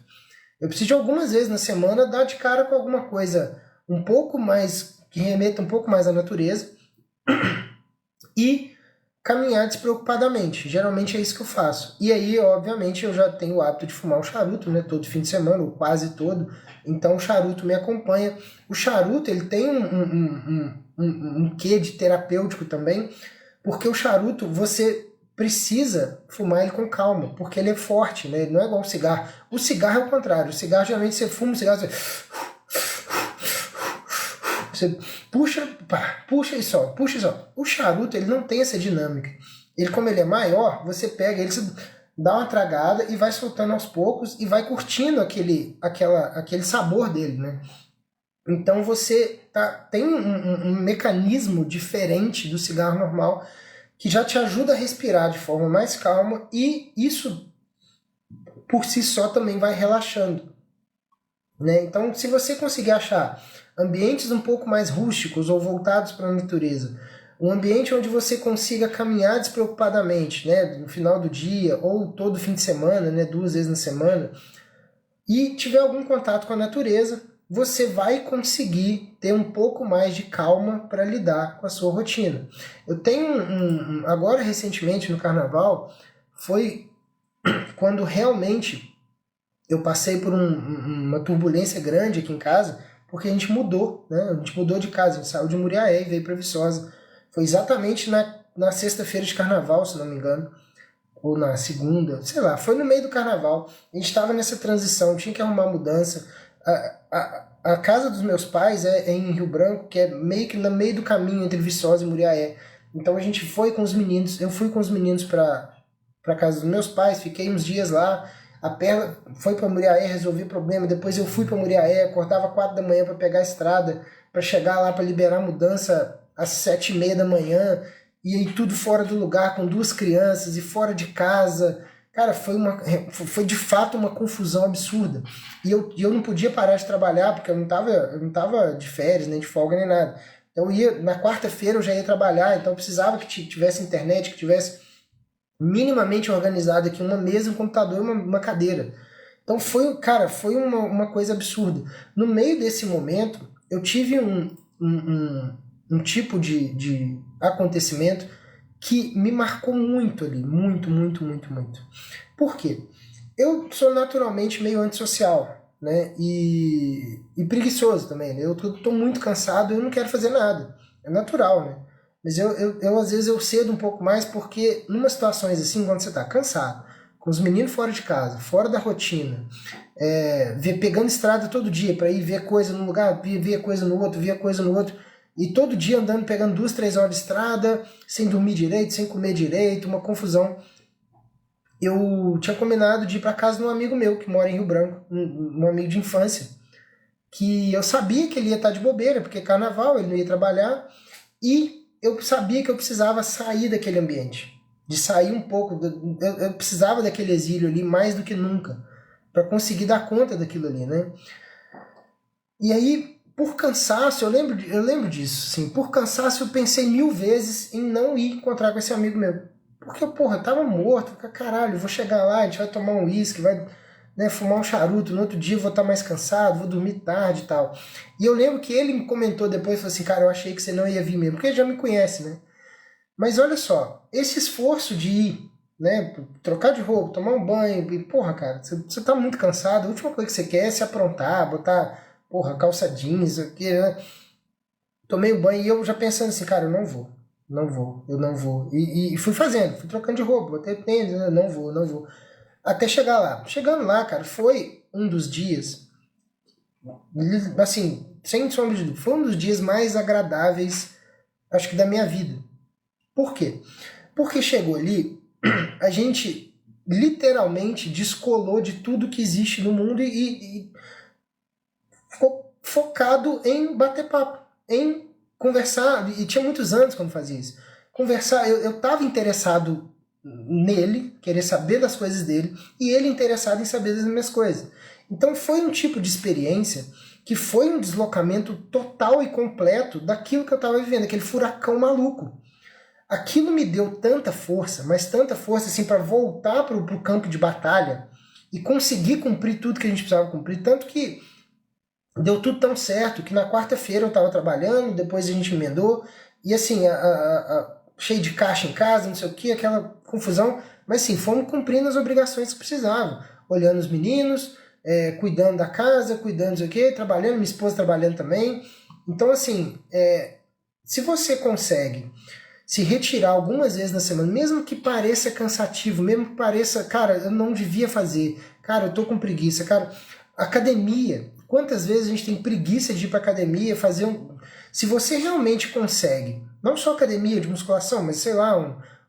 Eu preciso de algumas vezes na semana dar de cara com alguma coisa um pouco mais, que remeta um pouco mais à natureza e caminhar despreocupadamente. Geralmente é isso que eu faço. E aí, obviamente, eu já tenho o hábito de fumar um charuto, né? Todo fim de semana, ou quase todo. Então o charuto me acompanha. O charuto, ele tem um quê de terapêutico também, porque o charuto, você precisa fumar ele com calma, porque ele é forte, né? Ele não é igual o cigarro. O cigarro é o contrário. O cigarro, geralmente, você fuma o cigarro, você puxa, pá, puxa e solta, puxa e solta. O charuto, ele não tem essa dinâmica. Ele, como ele é maior, você pega ele, você dá uma tragada e vai soltando aos poucos e vai curtindo aquele sabor dele, né? Então você tem um mecanismo diferente do cigarro normal que já te ajuda a respirar de forma mais calma e isso por si só também vai relaxando, né? Então, se você conseguir achar ambientes um pouco mais rústicos ou voltados para a natureza, um ambiente onde você consiga caminhar despreocupadamente, né, no final do dia ou todo fim de semana, né, 2 vezes na semana, e tiver algum contato com a natureza, você vai conseguir ter um pouco mais de calma para lidar com a sua rotina. Eu tenho agora recentemente no carnaval, foi quando realmente eu passei por uma turbulência grande aqui em casa, porque a gente mudou, né? A gente mudou de casa, a gente saiu de Muriaé e veio para Viçosa. Foi exatamente na sexta-feira de carnaval, se não me engano, ou na segunda, sei lá, foi no meio do carnaval. A gente estava nessa transição, tinha que arrumar mudança. A casa dos meus pais é em Rio Branco, que é meio que no meio do caminho entre Viçosa e Muriaé. Então a gente foi com os meninos, eu fui com os meninos para casa dos meus pais, fiquei uns dias lá. A Perla foi para Muriaé resolver problema, depois eu fui para Muriaé, acordava 4 da manhã para pegar a estrada, para chegar lá para liberar a mudança às 7h30 da manhã, e aí tudo fora do lugar, com 2 crianças e fora de casa. Cara, foi de fato uma confusão absurda. E eu não podia parar de trabalhar, porque eu não tava de férias, nem de folga, nem nada. Então na quarta-feira eu já ia trabalhar, então eu precisava que tivesse internet, que tivesse minimamente organizado aqui uma mesa, um computador e uma cadeira. Então foi uma coisa absurda. No meio desse momento, eu tive um tipo de acontecimento que me marcou muito ali, muito, muito, muito, muito. Por quê? Eu sou naturalmente meio antissocial, né? E preguiçoso também, né? Eu tô muito cansado e eu não quero fazer nada. É natural, né? Mas às vezes eu cedo um pouco mais porque numa situações assim, quando você tá cansado, com os meninos fora de casa, fora da rotina, pegando estrada todo dia para ir ver coisa num lugar, ver coisa no outro, ver coisa no outro, e todo dia andando, pegando 2, 3 horas de estrada, sem dormir direito, sem comer direito, uma confusão. Eu tinha combinado de ir para casa de um amigo meu que mora em Rio Branco, um amigo de infância, que eu sabia que ele ia estar de bobeira, porque é carnaval, ele não ia trabalhar, e eu sabia que eu precisava sair daquele ambiente, de sair um pouco, eu precisava daquele exílio ali mais do que nunca, para conseguir dar conta daquilo ali, né? E aí, por cansaço, eu lembro disso, assim, por cansaço eu pensei 1000 vezes em não ir encontrar com esse amigo meu. Porque, porra, eu tava morto, caralho, vou chegar lá, a gente vai tomar um uísque, vai, né, fumar um charuto, no outro dia eu vou estar mais cansado, vou dormir tarde e tal. E eu lembro que ele me comentou depois, falou assim, cara, eu achei que você não ia vir mesmo, porque ele já me conhece, né? Mas olha só, esse esforço de ir, né, trocar de roupa, tomar um banho, e, porra, cara, você tá muito cansado, a última coisa que você quer é se aprontar, botar, porra, calça jeans, aqui, né? Tomei o banho e eu já pensando assim, cara, eu não vou, não vou, eu não vou. E fui fazendo, fui trocando de roupa, botei tênis, né, não vou, não vou. Até chegar lá. Chegando lá, cara, foi um dos dias, assim, sem sombra de dúvida, foi um dos dias mais agradáveis, acho que da minha vida. Por quê? Porque chegou ali. a gente literalmente descolou de tudo que existe no mundo e ficou focado em bater papo, em conversar, e tinha muitos anos quando fazia isso. Conversar, eu estava interessado nele, querer saber das coisas dele, e ele interessado em saber das minhas coisas. Então foi um tipo de experiência que foi um deslocamento total e completo daquilo que eu estava vivendo, aquele furacão maluco. Aquilo me deu tanta força, mas tanta força assim para voltar para o campo de batalha e conseguir cumprir tudo que a gente precisava cumprir, tanto que deu tudo tão certo que na quarta-feira eu estava trabalhando, depois a gente emendou, e assim, cheio de caixa em casa, não sei o que, aquela confusão, mas sim, fomos cumprindo as obrigações que precisavam, olhando os meninos, cuidando da casa, cuidando não sei o que, trabalhando, minha esposa trabalhando também. Então assim, se você consegue se retirar algumas vezes na semana, mesmo que pareça cansativo, mesmo que pareça, cara, eu não devia fazer, cara, eu tô com preguiça, cara, academia, quantas vezes a gente tem preguiça de ir pra academia, fazer um... Se você realmente consegue, não só academia de musculação, mas sei lá,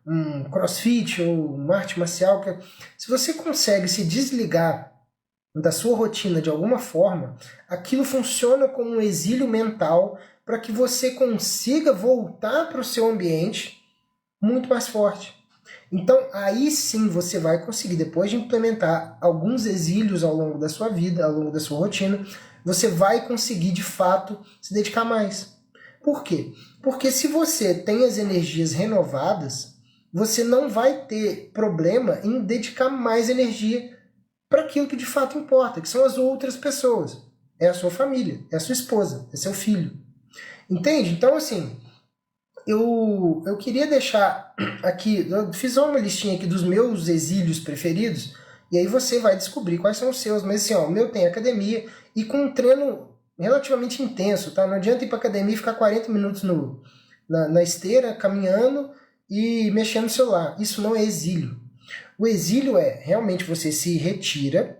um crossfit ou uma arte marcial, se você consegue se desligar da sua rotina de alguma forma, aquilo funciona como um exílio mental para que você consiga voltar para o seu ambiente muito mais forte. Então aí sim você vai conseguir, depois de implementar alguns exílios ao longo da sua vida, ao longo da sua rotina, você vai conseguir de fato se dedicar mais. Por quê? Porque se você tem as energias renovadas, você não vai ter problema em dedicar mais energia para aquilo que de fato importa, que são as outras pessoas. É a sua família, é a sua esposa, é seu filho. Entende? Então, assim, eu queria deixar aqui, eu fiz uma listinha aqui dos meus exílios preferidos, e aí você vai descobrir quais são os seus. Mas assim, ó, o meu tem academia e com um treino relativamente intenso, tá? Não adianta ir para academia e ficar 40 minutos na esteira, caminhando e mexendo no celular. Isso não é exílio. O exílio é realmente você se retira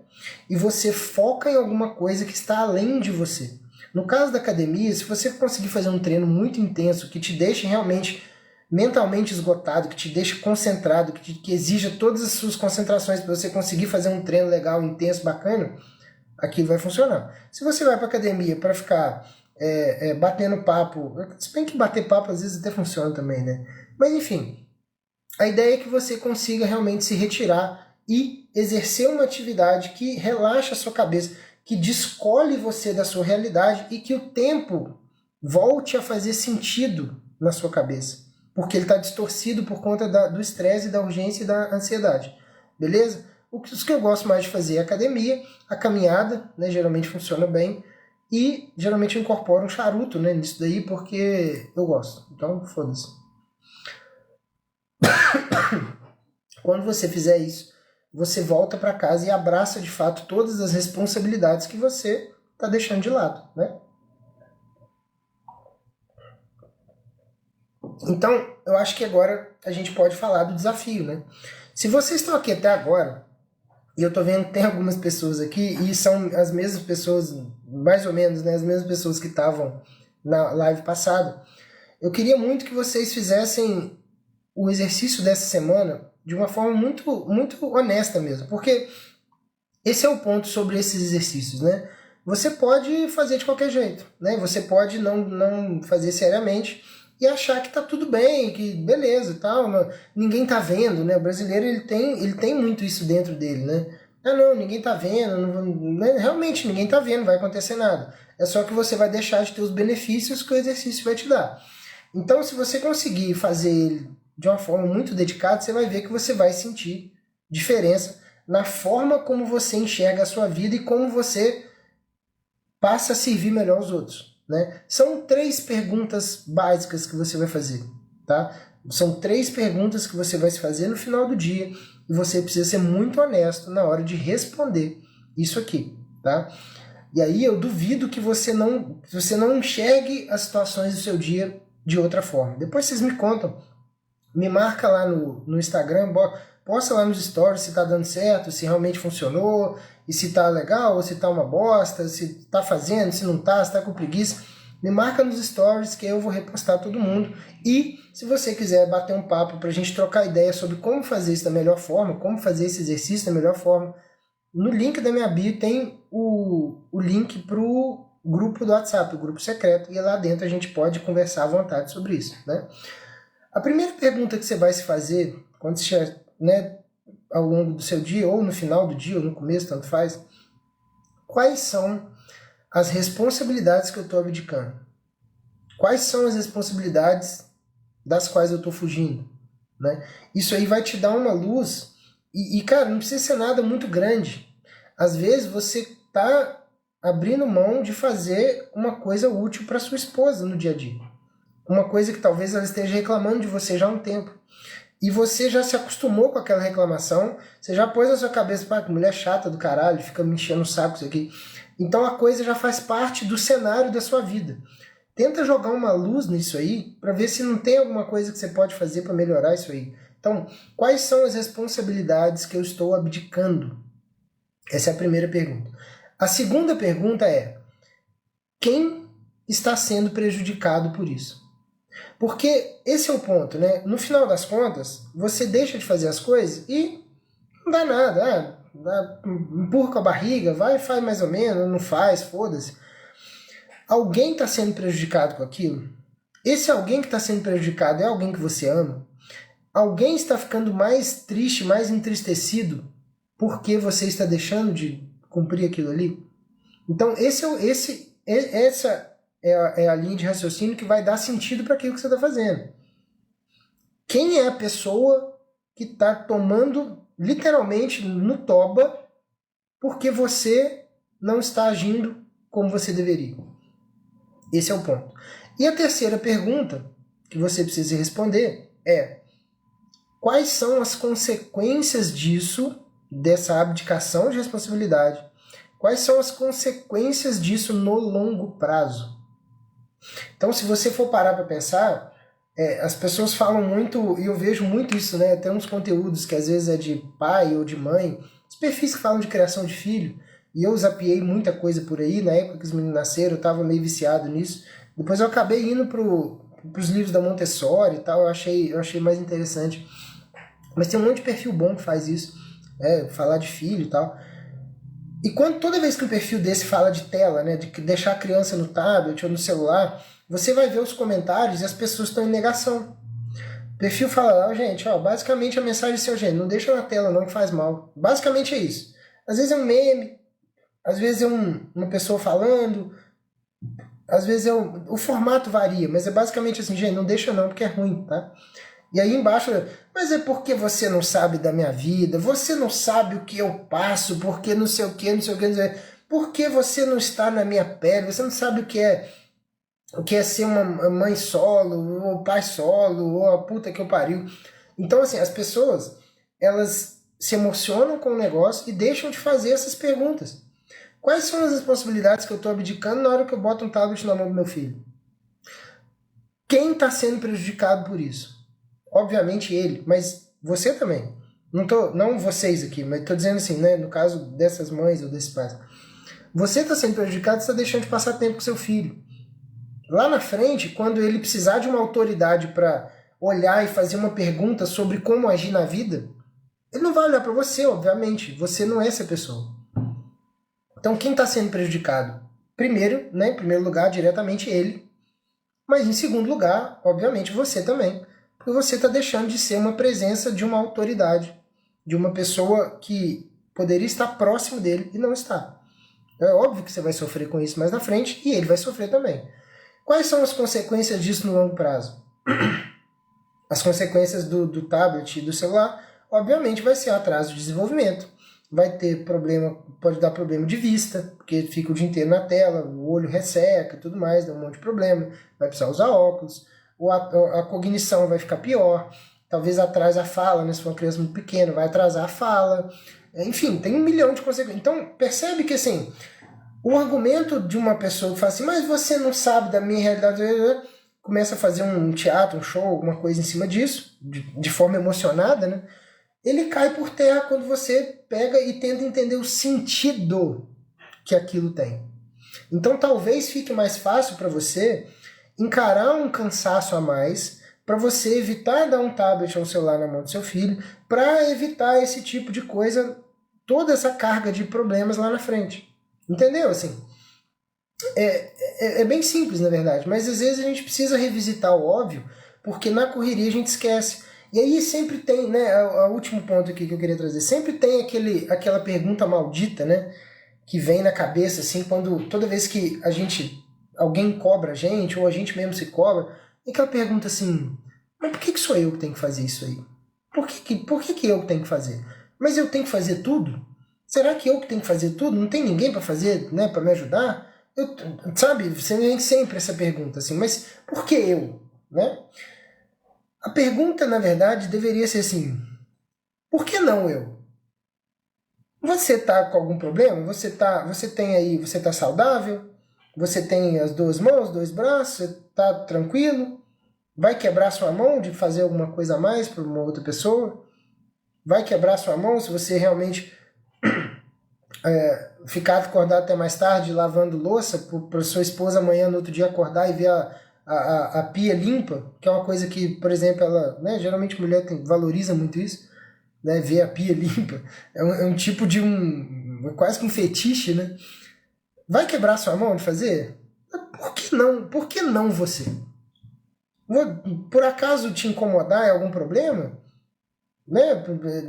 e você foca em alguma coisa que está além de você. No caso da academia, se você conseguir fazer um treino muito intenso, que te deixe realmente mentalmente esgotado, que te deixe concentrado, que exija todas as suas concentrações para você conseguir fazer um treino legal, intenso, bacana, aquilo vai funcionar. Se você vai para academia para ficar batendo papo, se bem que bater papo às vezes até funciona também, né? Mas enfim, a ideia é que você consiga realmente se retirar e exercer uma atividade que relaxa a sua cabeça, que descole você da sua realidade e que o tempo volte a fazer sentido na sua cabeça. Porque ele está distorcido por conta do estresse, da urgência e da ansiedade. Beleza? Os que eu gosto mais de fazer é a academia, a caminhada, né, geralmente funciona bem, e geralmente eu incorporo um charuto, né, nisso daí porque eu gosto. Então, foda-se. Quando você fizer isso, você volta para casa e abraça de fato todas as responsabilidades que você está deixando de lado, né? Então, eu acho que agora a gente pode falar do desafio, né? Se vocês estão aqui até agora, e eu tô vendo que tem algumas pessoas aqui, e são as mesmas pessoas, mais ou menos, né? As mesmas pessoas que estavam na live passada, eu queria muito que vocês fizessem o exercício dessa semana de uma forma muito, muito honesta mesmo, porque esse é o ponto sobre esses exercícios, né? Você pode fazer de qualquer jeito, né? Você pode não fazer seriamente e achar que tá tudo bem, que beleza, tal, ninguém tá vendo, né? O brasileiro ele tem muito isso dentro dele, né? Ah, não, ninguém tá vendo, né? Realmente ninguém tá vendo, não vai acontecer nada. É só que você vai deixar de ter os benefícios que o exercício vai te dar. Então, se você conseguir fazer ele de uma forma muito dedicada, você vai ver que você vai sentir diferença na forma como você enxerga a sua vida e como você passa a servir melhor os outros, né? São 3 perguntas básicas que você vai fazer, tá? São 3 perguntas que você vai se fazer no final do dia e você precisa ser muito honesto na hora de responder isso aqui, tá? E aí eu duvido que você não enxergue as situações do seu dia de outra forma. Depois vocês me contam, me marca lá no Instagram, posta lá nos stories se tá dando certo, se realmente funcionou, e se tá legal, ou se tá uma bosta, se tá fazendo, se não tá, se tá com preguiça. me marca nos stories que eu vou repostar todo mundo. E se você quiser bater um papo para a gente trocar ideia sobre como fazer isso da melhor forma, como fazer esse exercício da melhor forma, no link da minha bio tem o link para o grupo do WhatsApp, o grupo secreto, e lá dentro a gente pode conversar à vontade sobre isso, né? A primeira pergunta que você vai se fazer quando você, né, ao longo do seu dia, ou no final do dia, ou no começo, tanto faz, quais são as responsabilidades que eu estou abdicando? Quais são as responsabilidades das quais eu estou fugindo? Né? Isso aí vai te dar uma luz e, cara, não precisa ser nada muito grande. Às vezes você está abrindo mão de fazer uma coisa útil para sua esposa no dia a dia. Uma coisa que talvez ela esteja reclamando de você já há um tempo. E você já se acostumou com aquela reclamação, você já pôs na sua cabeça, pá, que mulher chata do caralho, fica me enchendo o saco isso aqui. Então a coisa já faz parte do cenário da sua vida. Tenta jogar uma luz nisso aí, para ver se não tem alguma coisa que você pode fazer para melhorar isso aí. Então, quais são as responsabilidades que eu estou abdicando? Essa é a primeira pergunta. A segunda pergunta é, quem está sendo prejudicado por isso? Porque esse é o ponto, né? No final das contas, você deixa de fazer as coisas e não dá nada. Empurra com a barriga, vai e faz mais ou menos, não faz, foda-se. Alguém está sendo prejudicado com aquilo? Esse alguém que está sendo prejudicado é alguém que você ama? Alguém está ficando mais triste, mais entristecido porque você está deixando de cumprir aquilo ali? Então, essa é a linha de raciocínio que vai dar sentido para aquilo que você está fazendo. Quem é a pessoa que está tomando literalmente no toba porque você não está agindo como você deveria? Esse é o ponto. E a terceira pergunta que você precisa responder é: quais são as consequências disso, dessa abdicação de responsabilidade? Quais são as consequências disso no longo prazo? Então, se você for parar para pensar, as pessoas falam muito, e eu vejo muito isso, né? Tem uns conteúdos que às vezes é de pai ou de mãe, os perfis que falam de criação de filho, e eu zapiei muita coisa por aí, na época que os meninos nasceram, eu estava meio viciado nisso. Depois eu acabei indo pros livros da Montessori e tal, eu achei mais interessante. Mas tem um monte de perfil bom que faz isso, falar de filho e tal. E toda vez que um perfil desse fala de tela, né, de deixar a criança no tablet ou no celular, você vai ver os comentários e as pessoas estão em negação. O perfil fala lá, gente, basicamente a mensagem é assim, gente, não deixa na tela não que faz mal. Basicamente é isso. Às vezes é um meme, às vezes é uma pessoa falando, às vezes o formato varia, mas é basicamente assim, gente, não deixa não porque é ruim, tá? E aí embaixo, mas é porque você não sabe da minha vida, você não sabe o que eu passo, porque não sei o que, não sei o que, não sei o que, porque você não está na minha pele, você não sabe o que é ser uma mãe solo, ou pai solo, ou a puta que eu pariu. Então, assim, as pessoas, elas se emocionam com o negócio e deixam de fazer essas perguntas. Quais são as responsabilidades que eu estou abdicando na hora que eu boto um tablet na mão do meu filho? Quem está sendo prejudicado por isso? Obviamente ele, mas você também. Não vocês aqui, mas estou dizendo assim, né, no caso dessas mães ou desses pais. Você está sendo prejudicado, você está deixando de passar tempo com seu filho. Lá na frente, quando ele precisar de uma autoridade para olhar e fazer uma pergunta sobre como agir na vida, ele não vai olhar para você, obviamente. Você não é essa pessoa. Então, quem está sendo prejudicado? Primeiro, né, em primeiro lugar, diretamente ele. Mas em segundo lugar, obviamente, você também. Porque você está deixando de ser uma presença de uma autoridade, de uma pessoa que poderia estar próximo dele e não está. É óbvio que você vai sofrer com isso mais na frente e ele vai sofrer também. Quais são as consequências disso no longo prazo? As consequências do tablet e do celular, obviamente, vai ser atraso de desenvolvimento. Vai ter problema, pode dar problema de vista, porque fica o dia inteiro na tela, o olho resseca e tudo mais, dá um monte de problema. Vai precisar usar óculos, ou a cognição vai ficar pior, talvez atrase a fala, né? Se for uma criança muito pequena, vai atrasar a fala. Enfim, tem 1 milhão de consequências. Então, percebe que assim, o argumento de uma pessoa que fala assim, mas você não sabe da minha realidade, começa a fazer um teatro, um show, alguma coisa em cima disso, de forma emocionada, né? Ele cai por terra quando você pega e tenta entender o sentido que aquilo tem. Então talvez fique mais fácil para você encarar um cansaço a mais, para você evitar dar um tablet ou um celular na mão do seu filho, para evitar esse tipo de coisa, toda essa carga de problemas lá na frente. Entendeu? Assim, é bem simples, na verdade, mas às vezes a gente precisa revisitar o óbvio, porque na correria a gente esquece. E aí sempre tem, né, o último ponto aqui que eu queria trazer, sempre tem aquela pergunta maldita, né, que vem na cabeça, assim, toda vez que alguém cobra a gente, ou a gente mesmo se cobra, é aquela pergunta assim, mas por que sou eu que tenho que fazer isso aí? Por que eu que tenho que fazer? Mas eu tenho que fazer tudo? Será que eu que tenho que fazer tudo? Não tem ninguém para fazer, né, para me ajudar? Sabe, você vem sempre essa pergunta, assim, mas por que eu? Né? A pergunta, na verdade, deveria ser assim, por que não eu? Você tá com algum problema? Você tá saudável? Você tem as duas mãos, dois braços? Você tá tranquilo? Vai quebrar sua mão de fazer alguma coisa a mais para uma outra pessoa? Vai quebrar sua mão se você realmente ficar acordado até mais tarde lavando louça para sua esposa amanhã no outro dia acordar e ver a pia limpa, que é uma coisa que, por exemplo, ela, né, geralmente a mulher valoriza muito isso, né, ver a pia limpa, é um tipo de quase que um fetiche, né? Vai quebrar sua mão de fazer? Por que não? Por que não você? Por acaso te incomodar é algum problema? Né?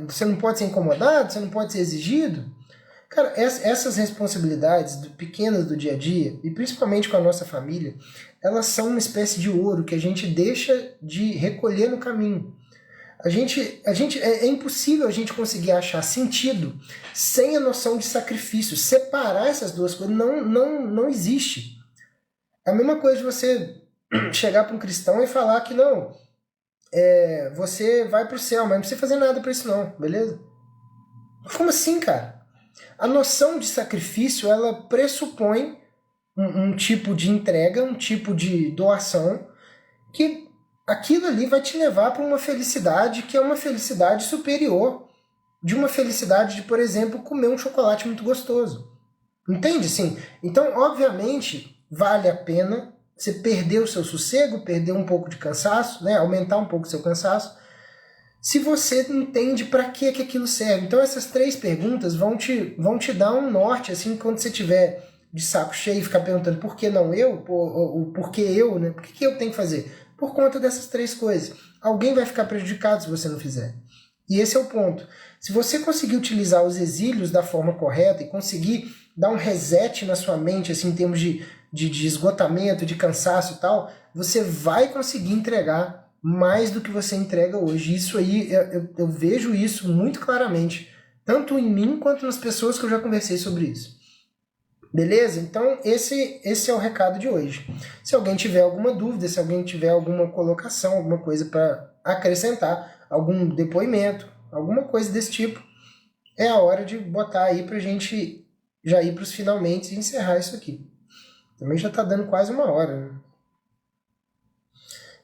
Você não pode ser incomodado, você não pode ser exigido? Cara, essas responsabilidades pequenas do dia a dia, e principalmente com a nossa família, elas são uma espécie de ouro que a gente deixa de recolher no caminho. É impossível a gente conseguir achar sentido sem a noção de sacrifício. Separar essas duas coisas não existe. É a mesma coisa de você chegar para um cristão e falar que não, você vai para o céu, mas não precisa fazer nada para isso não, beleza? Como assim, cara? A noção de sacrifício, ela pressupõe um tipo de entrega, um tipo de doação, que aquilo ali vai te levar para uma felicidade que é uma felicidade superior de uma felicidade de, por exemplo, comer um chocolate muito gostoso. Entende? Sim. Então, obviamente, vale a pena você perder o seu sossego, perder um pouco de cansaço, né? Aumentar um pouco o seu cansaço, se você entende para que aquilo serve. Então essas três perguntas vão te dar um norte, assim, quando você tiver de saco cheio e ficar perguntando por que não eu, por que eu, né? Por que eu tenho que fazer? Por conta dessas três coisas. Alguém vai ficar prejudicado se você não fizer. E esse é o ponto. Se você conseguir utilizar os exílios da forma correta e conseguir dar um reset na sua mente, assim, em termos de esgotamento, de cansaço e tal, você vai conseguir entregar mais do que você entrega hoje. Isso aí, eu vejo isso muito claramente, tanto em mim quanto nas pessoas que eu já conversei sobre isso. Beleza? Então, esse é o recado de hoje. Se alguém tiver alguma dúvida, se alguém tiver alguma colocação, alguma coisa para acrescentar, algum depoimento, alguma coisa desse tipo, é a hora de botar aí pra gente já ir pros finalmente e encerrar isso aqui. Também já tá dando quase uma hora, né?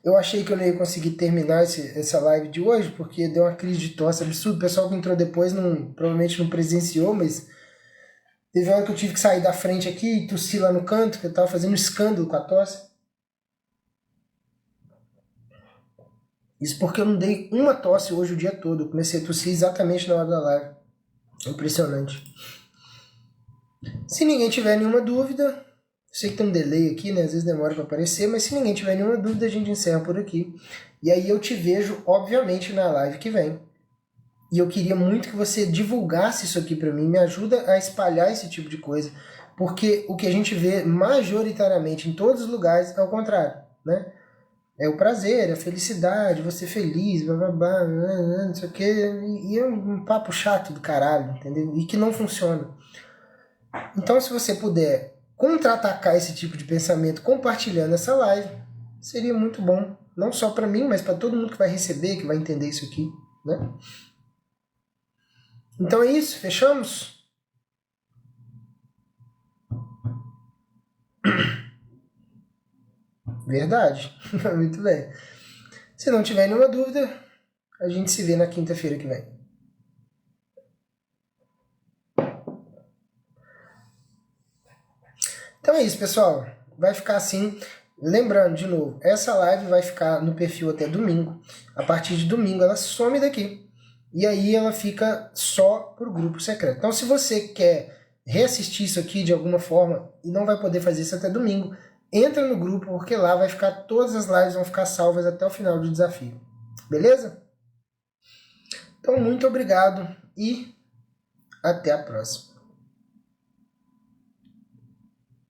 Eu achei que eu não ia conseguir terminar essa live de hoje, porque deu uma crise de tosse absurda. O pessoal que entrou depois provavelmente não presenciou, mas teve uma hora que eu tive que sair da frente aqui e tossir lá no canto, que eu tava fazendo um escândalo com a tosse. Isso porque eu não dei uma tosse hoje o dia todo. Eu comecei a tossir exatamente na hora da live. Impressionante. Se ninguém tiver nenhuma dúvida, sei que tem um delay aqui, né? Às vezes demora para aparecer, mas se ninguém tiver nenhuma dúvida, a gente encerra por aqui. E aí eu te vejo, obviamente, na live que vem. E eu queria muito que você divulgasse isso aqui para mim, me ajuda a espalhar esse tipo de coisa, porque o que a gente vê majoritariamente em todos os lugares é o contrário, né? É o prazer, a felicidade, você feliz, blá blá blá, não sei o que, e é um papo chato do caralho, entendeu? E que não funciona. Então, se você puder contra-atacar esse tipo de pensamento compartilhando essa live, seria muito bom. Não só para mim, mas para todo mundo que vai receber, que vai entender isso aqui, né? Então é isso, fechamos? Verdade. Muito bem. Se não tiver nenhuma dúvida, a gente se vê na quinta-feira que vem. Então é isso, pessoal. Vai ficar assim. Lembrando, de novo, essa live vai ficar no perfil até domingo. A partir de domingo ela some daqui. E aí ela fica só pro grupo secreto. Então se você quer reassistir isso aqui de alguma forma e não vai poder fazer isso até domingo, entra no grupo, porque lá vai ficar, todas as lives vão ficar salvas até o final do desafio. Beleza? Então muito obrigado e até a próxima.